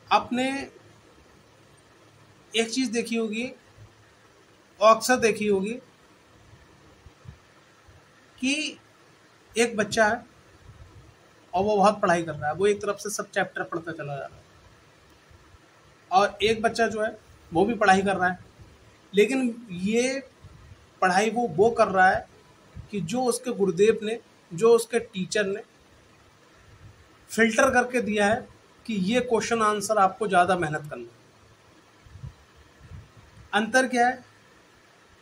आपने एक चीज देखी होगी और अक्सर देखी होगी कि एक बच्चा है और वो बहुत पढ़ाई कर रहा है, वो एक तरफ से सब चैप्टर पढ़ता चला जा रहा है, और एक बच्चा जो है वो भी पढ़ाई कर रहा है, लेकिन ये पढ़ाई वो कर रहा है कि जो उसके गुरुदेव ने, जो उसके टीचर ने फिल्टर करके दिया है कि ये क्वेश्चन आंसर आपको ज़्यादा मेहनत करना है। अंतर क्या है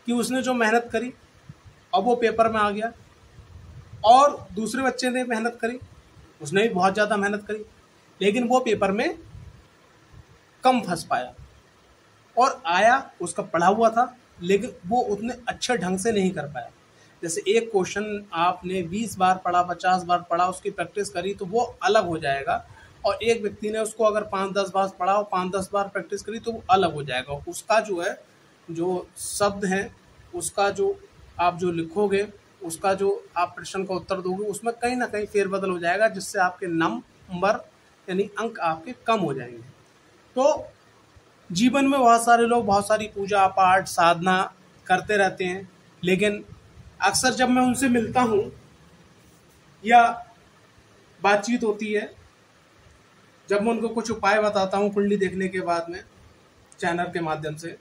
कि उसने जो मेहनत करी अब वो पेपर में आ गया, और दूसरे बच्चे ने मेहनत करी, उसने भी बहुत ज़्यादा मेहनत करी, लेकिन वो पेपर में कम फंस पाया, और आया उसका पढ़ा हुआ था लेकिन वो उतने अच्छे ढंग से नहीं कर पाया। जैसे एक क्वेश्चन आपने 20 बार पढ़ा, 50 बार पढ़ा, उसकी प्रैक्टिस करी तो वो अलग हो जाएगा, और एक व्यक्ति ने उसको अगर 5-10 बार पढ़ा और 5-10 बार प्रैक्टिस करी तो वो अलग हो जाएगा। उसका जो है, जो शब्द है, उसका जो आप जो लिखोगे, उसका जो आप प्रश्न का उत्तर दोगे, उसमें कहीं ना कहीं फेरबदल हो जाएगा, जिससे आपके नंबर यानी अंक आपके कम हो जाएंगे। तो जीवन में बहुत सारे लोग बहुत सारी पूजा पाठ साधना करते रहते हैं, लेकिन अक्सर जब मैं उनसे मिलता हूँ या बातचीत होती है, जब मैं उनको कुछ उपाय बताता हूँ कुंडली देखने के बाद में, चैनल के माध्यम से,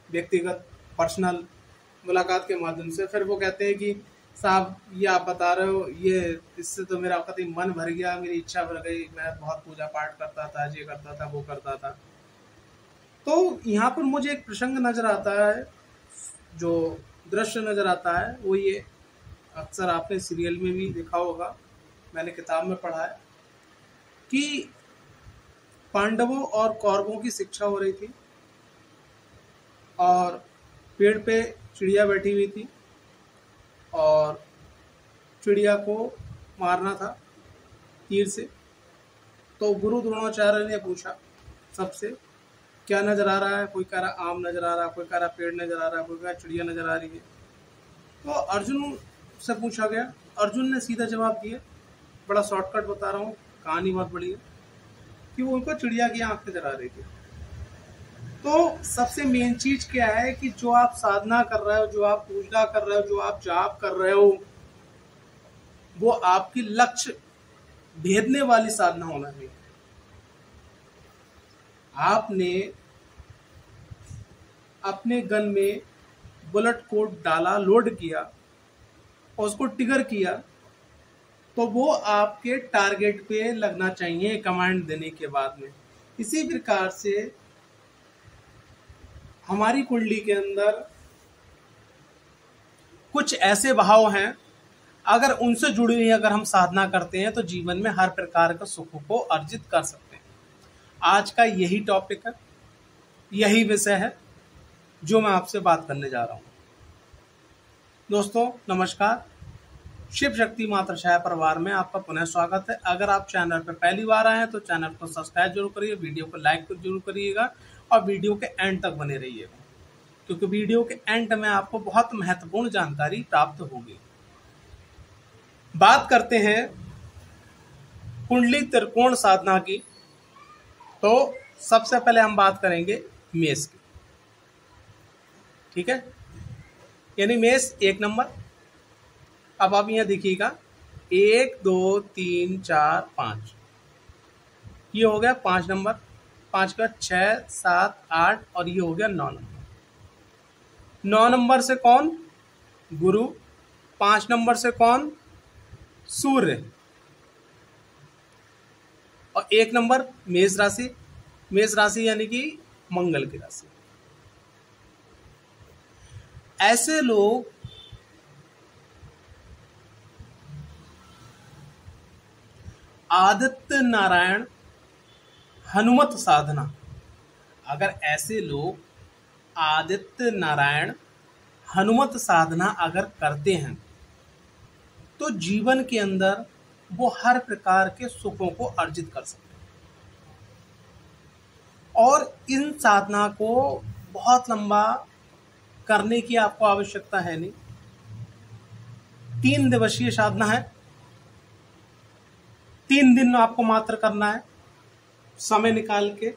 व्यक्तिगत पर्सनल मुलाकात के माध्यम से, फिर वो कहते हैं कि साहब ये आप बता रहे हो, ये इससे तो मेरा कभी मन भर गया, मेरी इच्छा भर गई, मैं बहुत पूजा पाठ करता था, ये करता था, वो करता था। तो यहाँ पर मुझे एक प्रसंग नजर आता है, जो दृश्य नजर आता है वो ये, अक्सर आपने सीरियल में भी देखा होगा, मैंने किताब में पढ़ा है कि पांडवों और कौरवों की शिक्षा हो रही थी, और पेड़ पे चिड़िया बैठी हुई थी, और चिड़िया को मारना था तीर से। तो गुरु द्रोणाचार्य ने पूछा सबसे, क्या नजर आ रहा है? कोई कह रहा आम नजर आ रहा है, कोई कह रहा पेड़ नजर आ रहा है, कोई कह रहा चिड़िया नजर आ रही है। तो अर्जुन से पूछा गया, अर्जुन ने सीधा जवाब दिया, बड़ा शॉर्टकट बता रहा हूँ, कहानी बहुत बड़ी है, कि वो उनको चिड़िया की आंख नजर आ रही थी। तो सबसे मेन चीज क्या है कि जो आप साधना कर रहे हो, जो आप पूजा कर रहे हो, जो आप जाप कर रहे हो, वो आपकी लक्ष्य भेदने वाली साधना होना चाहिए। आपने अपने गन में बुलेट को डाला, लोड किया और उसको ट्रिगर किया, तो वो आपके टारगेट पे लगना चाहिए कमांड देने के बाद में। इसी प्रकार से हमारी कुंडली के अंदर कुछ ऐसे भाव हैं, अगर उनसे जुड़ी हुई अगर हम साधना करते हैं तो जीवन में हर प्रकार का सुख को अर्जित कर सकते हैं। आज का यही टॉपिक है, यही विषय है जो मैं आपसे बात करने जा रहा हूं। दोस्तों नमस्कार, शिव शक्ति मात्र छाया परिवार में आपका पुनः स्वागत है। अगर आप चैनल पर पहली बार आए हैं तो चैनल को सब्सक्राइब जरूर करिए, वीडियो को लाइक जरूर करिएगा, और वीडियो के एंड तक बने रहिएगा, क्योंकि वीडियो के एंड में आपको बहुत महत्वपूर्ण जानकारी प्राप्त होगी। बात करते हैं कुंडली त्रिकोण साधना की। तो सबसे पहले हम बात करेंगे मेष की, ठीक है, यानी मेष 1 नंबर। अब आप यहां देखिएगा 1 2 3 4 5, ये हो गया 5 नंबर, 5 का 6 7 8, और ये हो गया 9 नंबर। 9 नंबर से कौन? गुरु। 5 नंबर से कौन? सूर्य। और 1 नंबर मेष राशि। मेष राशि यानी कि मंगल की राशि। ऐसे लोग आदित्य नारायण हनुमत साधना, अगर ऐसे लोग आदित्य नारायण हनुमत साधना अगर करते हैं तो जीवन के अंदर वो हर प्रकार के सुखों को अर्जित कर सकते हैं। और इन साधना को बहुत लंबा करने की आपको आवश्यकता है नहीं, 3 दिवसीय साधना है, 3 दिन आपको मात्र करना है। समय निकाल के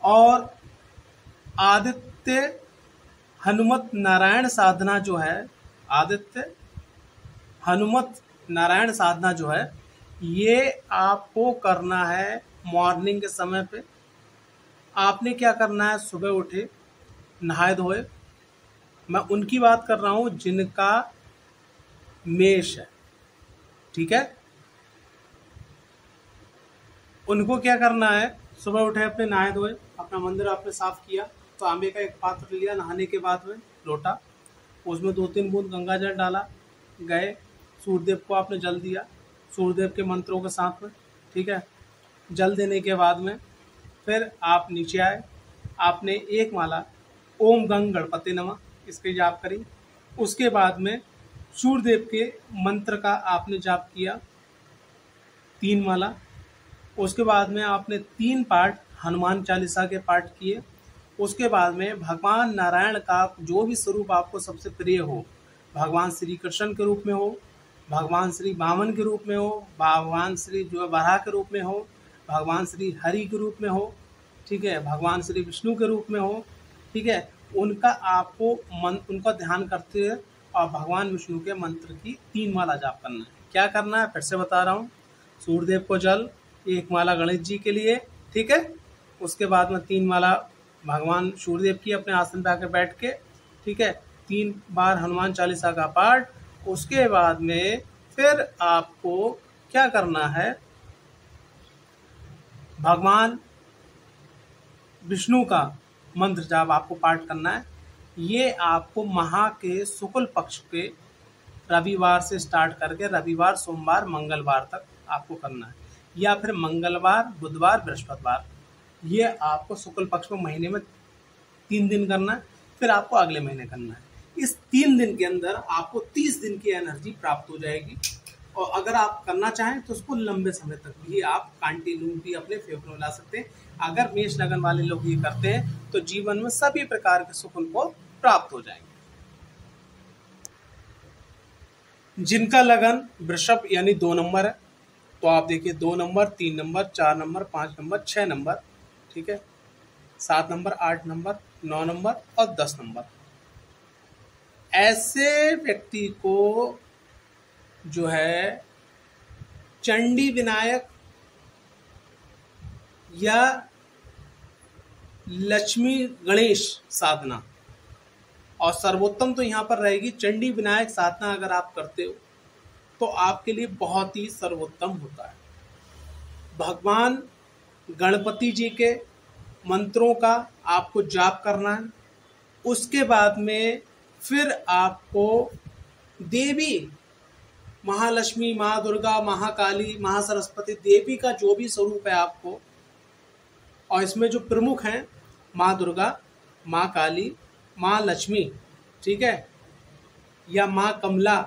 और आदित्य हनुमत नारायण साधना जो है, आदित्य हनुमत नारायण साधना जो है, ये आपको करना है मॉर्निंग के समय पे। आपने क्या करना है, सुबह उठे, नहाए धोए, मैं उनकी बात कर रहा हूं जिनका मेष है, ठीक है। उनको क्या करना है, सुबह उठे, अपने नहाए धोए, अपना मंदिर आपने साफ किया, तो तांबे का एक पात्र लिया, नहाने के बाद में लोटा, उसमें 2-3 बूंद गंगा जल डाला, गए सूर्यदेव को आपने जल दिया, सूर्यदेव के मंत्रों के साथ में, ठीक है। जल देने के बाद में फिर आप नीचे आए, आपने एक माला ओम गंग गणपति नमः इसके जाप करी। उसके बाद में सूर्यदेव के मंत्र का आपने जाप किया 3 माला। उसके बाद में आपने 3 पाठ हनुमान चालीसा के पाठ किए। उसके बाद में भगवान नारायण का जो भी स्वरूप आपको सबसे प्रिय हो, भगवान श्री कृष्ण के रूप में हो, भगवान श्री वामन के रूप में हो, भगवान श्री जो वराह के रूप में हो, भगवान श्री हरि के रूप में हो, ठीक है, भगवान श्री विष्णु के रूप में हो, ठीक है, उनका आपको उनका ध्यान करते हुए और भगवान विष्णु के मंत्र की 3 माला जाप करना है। क्या करना है, फिर से बता रहा हूँ, सूर्यदेव को जल, 1 माला गणेश जी के लिए, ठीक है। उसके बाद में 3 माला भगवान सूर्यदेव की अपने आसन पे आकर बैठ के, ठीक है, 3 बार हनुमान चालीसा का पाठ। उसके बाद में फिर आपको क्या करना है, भगवान विष्णु का मंत्र जाप आपको पाठ करना है। ये आपको माह के शुक्ल पक्ष के रविवार से स्टार्ट करके रविवार, सोमवार, मंगलवार तक आपको करना है, या फिर मंगलवार, बुधवार, बृहस्पतिवार, ये आपको शुक्ल पक्ष में महीने में 3 दिन करना है, फिर आपको अगले महीने करना है। इस 3 दिन के अंदर आपको 30 दिन की एनर्जी प्राप्त हो जाएगी, और अगर आप करना चाहें तो उसको लंबे समय तक भी आप कंटिन्यू भी अपने फेवर में ला सकते हैं। अगर मेष लगन वाले लोग ये करते हैं तो जीवन में सभी प्रकार के सुख उनको प्राप्त हो जाएंगे। जिनका लगन वृषभ यानी 2 नंबर है, तो आप देखिए 2 number, 3 number, 4 number, 5 number, 6 number, ठीक है, 7 नंबर, 8 नंबर, 9 नंबर और 10 नंबर, ऐसे व्यक्ति को जो है चंडी विनायक या लक्ष्मी गणेश साधना, और सर्वोत्तम तो यहाँ पर रहेगी चंडी विनायक साधना अगर आप करते हो तो आपके लिए बहुत ही सर्वोत्तम होता है। भगवान गणपति जी के मंत्रों का आपको जाप करना है। उसके बाद में फिर आपको देवी महालक्ष्मी, माँ दुर्गा, महाकाली, महासरस्वती देवी का जो भी स्वरूप है आपको, और इसमें जो प्रमुख हैं माँ दुर्गा, माँ काली, माँ लक्ष्मी, ठीक है, या माँ कमला,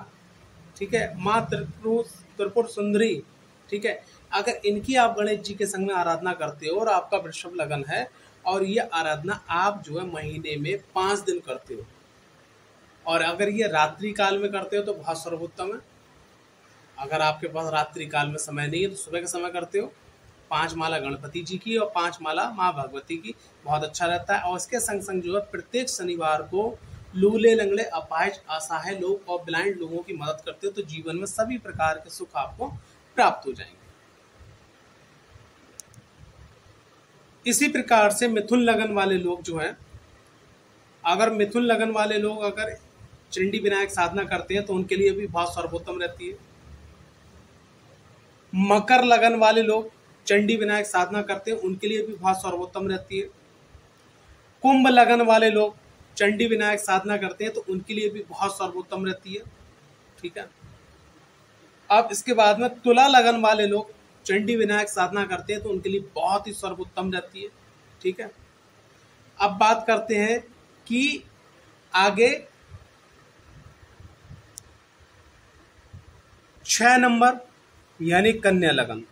ठीक है, माँ त्रिपुर सुंदरी, ठीक है, अगर इनकी आप गणेश जी के संग में आराधना करते हो और आपका वृषभ लगन है, और ये आराधना आप जो है महीने में 5 दिन करते हो, और अगर ये रात्रि काल में करते हो तो बहुत सर्वोत्तम है। अगर आपके पास रात्रि काल में समय नहीं है तो सुबह के समय करते हो, 5 माला गणपति जी की और 5 माला माँ भगवती की, बहुत अच्छा रहता है। और इसके संग संग जो है प्रत्येक शनिवार को लूले लंगड़े, अपाहिज, असहाय लोग और ब्लाइंड लोगों की मदद करते हो तो जीवन में सभी प्रकार के सुख आपको प्राप्त हो जाएंगे। इसी प्रकार से मिथुन लगन वाले लोग जो हैं, अगर मिथुन लगन वाले लोग अगर चंडी विनायक साधना करते हैं तो उनके लिए भी बहुत सर्वोत्तम रहती है। मकर लगन वाले लोग चंडी विनायक साधना करते हैं, उनके लिए भी बहुत सर्वोत्तम रहती है। कुंभ लगन वाले लोग चंडी विनायक साधना करते हैं तो उनके लिए भी बहुत सर्वोत्तम रहती है, ठीक है। अब इसके बाद में तुला लगन वाले लोग चंडी विनायक साधना करते हैं तो उनके लिए बहुत ही सर्वोत्तम रहती है, ठीक है। अब बात करते हैं कि आगे 6 नंबर यानी कन्या लगन।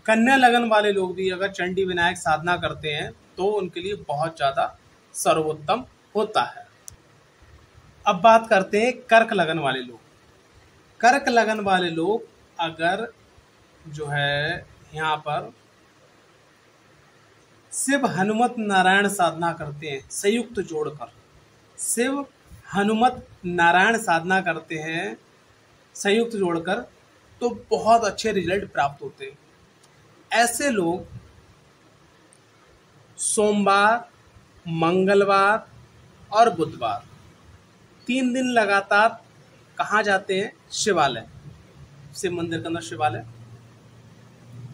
कन्या लगन वाले लोग भी अगर चंडी विनायक साधना करते हैं तो उनके लिए बहुत ज्यादा सर्वोत्तम होता है। अब बात करते हैं कर्क लगन वाले लोग। कर्क लगन वाले लोग अगर जो है यहाँ पर शिव हनुमत नारायण साधना करते हैं संयुक्त जोड़कर, शिव हनुमत नारायण साधना करते हैं संयुक्त जोड़कर, तो बहुत अच्छे रिजल्ट प्राप्त होते हैं। ऐसे लोग सोमवार, मंगलवार और बुधवार 3 दिन लगातार कहाँ जाते हैं? शिवालय, शिव मंदिर के अंदर शिवालय।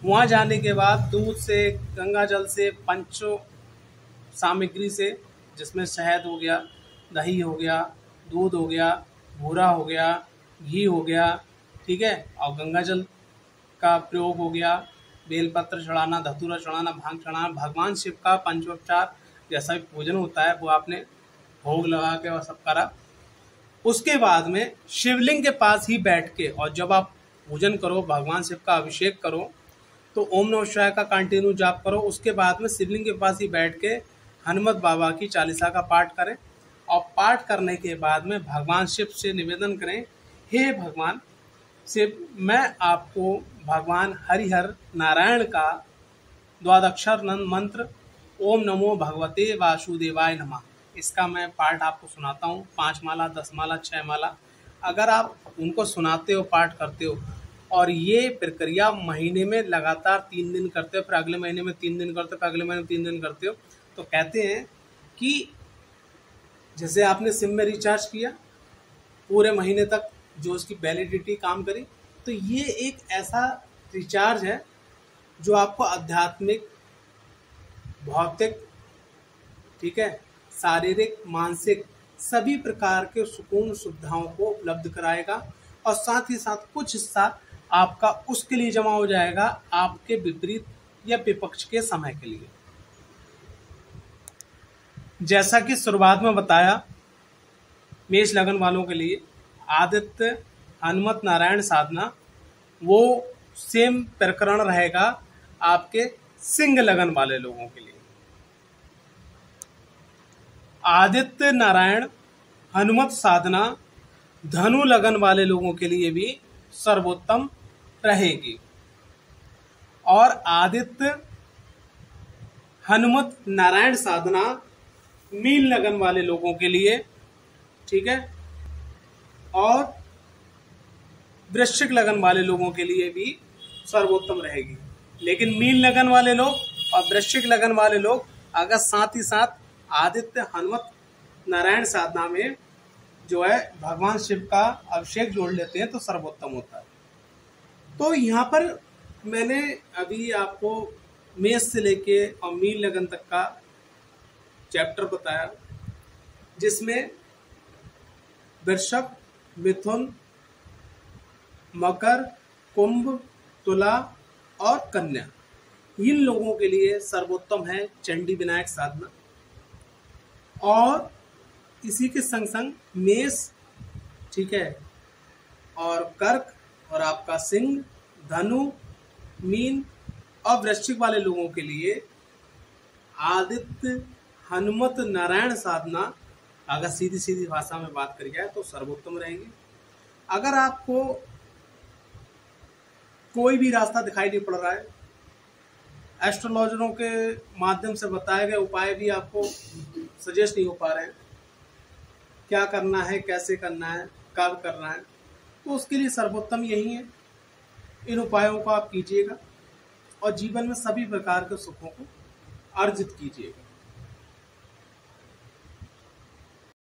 वहाँ जाने के बाद दूध से, गंगा जल से, पंचो सामग्री से, जिसमें शहद हो गया, दही हो गया, दूध हो गया, भूरा हो गया, घी हो गया, ठीक है, और गंगा जल का प्रयोग हो गया, बेलपत्र चढ़ाना, धतूरा चढ़ाना, भांग चढ़ाना, भगवान शिव का पंचोपचार जैसा भी पूजन होता है वो आपने भोग लगा के और सब करा। उसके बाद में शिवलिंग के पास ही बैठ के, और जब आप पूजन करो, भगवान शिव का अभिषेक करो, तो ओम नमः शिवाय का कंटिन्यू जाप करो। उसके बाद में शिवलिंग के पास ही बैठ के हनुमत बाबा की चालीसा का पाठ करें, और पाठ करने के बाद में भगवान शिव से निवेदन करें, हे भगवान शिव, मैं आपको भगवान हरिहर नारायण का द्वादक्षर मंत्र ओम नमो भगवते वासुदेवाय नमः, इसका मैं पाठ आपको सुनाता हूँ। 5 माला, 10 माला, 6 माला, अगर आप उनको सुनाते हो, पाठ करते हो, और ये प्रक्रिया महीने में लगातार 3 दिन करते हो, फिर अगले महीने में 3 दिन करते हो, फिर अगले महीने में 3 दिन करते हो, तो कहते हैं कि जैसे आपने सिम में रिचार्ज किया, पूरे महीने तक जो उसकी वैलिडिटी काम करी, तो ये एक ऐसा रिचार्ज है जो आपको आध्यात्मिक, भौतिक, ठीक है, शारीरिक, मानसिक सभी प्रकार के सुकून सुविधाओं को उपलब्ध कराएगा, और साथ ही साथ कुछ हिस्सा आपका उसके लिए जमा हो जाएगा, आपके विपरीत या विपक्ष के समय के लिए। जैसा कि शुरुआत में बताया, मेष लगन वालों के लिए आदित्य हनुमत नारायण साधना वो सेम प्रकरण रहेगा आपके सिंह लगन वाले लोगों के लिए। आदित्य नारायण हनुमत साधना धनु लगन वाले लोगों के लिए भी सर्वोत्तम रहेगी, और आदित्य हनुमत नारायण साधना मीन लगन वाले लोगों के लिए, ठीक है, और वृश्चिक लगन वाले लोगों के लिए भी सर्वोत्तम रहेगी। लेकिन मीन लगन वाले लोग और वृश्चिक लगन वाले लोग अगर साथ ही साथ आदित्य हनुमत नारायण साधना में जो है भगवान शिव का अभिषेक जोड़ लेते हैं तो सर्वोत्तम होता है। तो यहाँ पर मैंने अभी आपको मेष से लेके और मीन लगन तक का चैप्टर बताया, जिसमें वृषभ, मिथुन, मकर, कुंभ, तुला और कन्या, इन लोगों के लिए सर्वोत्तम है चंडी विनायक साधना। और इसी के संग संग मेष, ठीक है, और कर्क, और आपका सिंह, धनु, मीन और वृश्चिक वाले लोगों के लिए आदित्य हनुमत नारायण साधना अगर सीधी सीधी भाषा में बात करी जाए तो सर्वोत्तम रहेगी। अगर आपको कोई भी रास्ता दिखाई नहीं पड़ रहा है, एस्ट्रोलॉजरों के माध्यम से बताए गए उपाय भी आपको सजेस्ट नहीं हो पा रहे हैं, क्या करना है, कैसे करना है, कब करना है, तो उसके लिए सर्वोत्तम यही है। इन उपायों को आप कीजिएगा और जीवन में सभी प्रकार के सुखों को अर्जित कीजिएगा।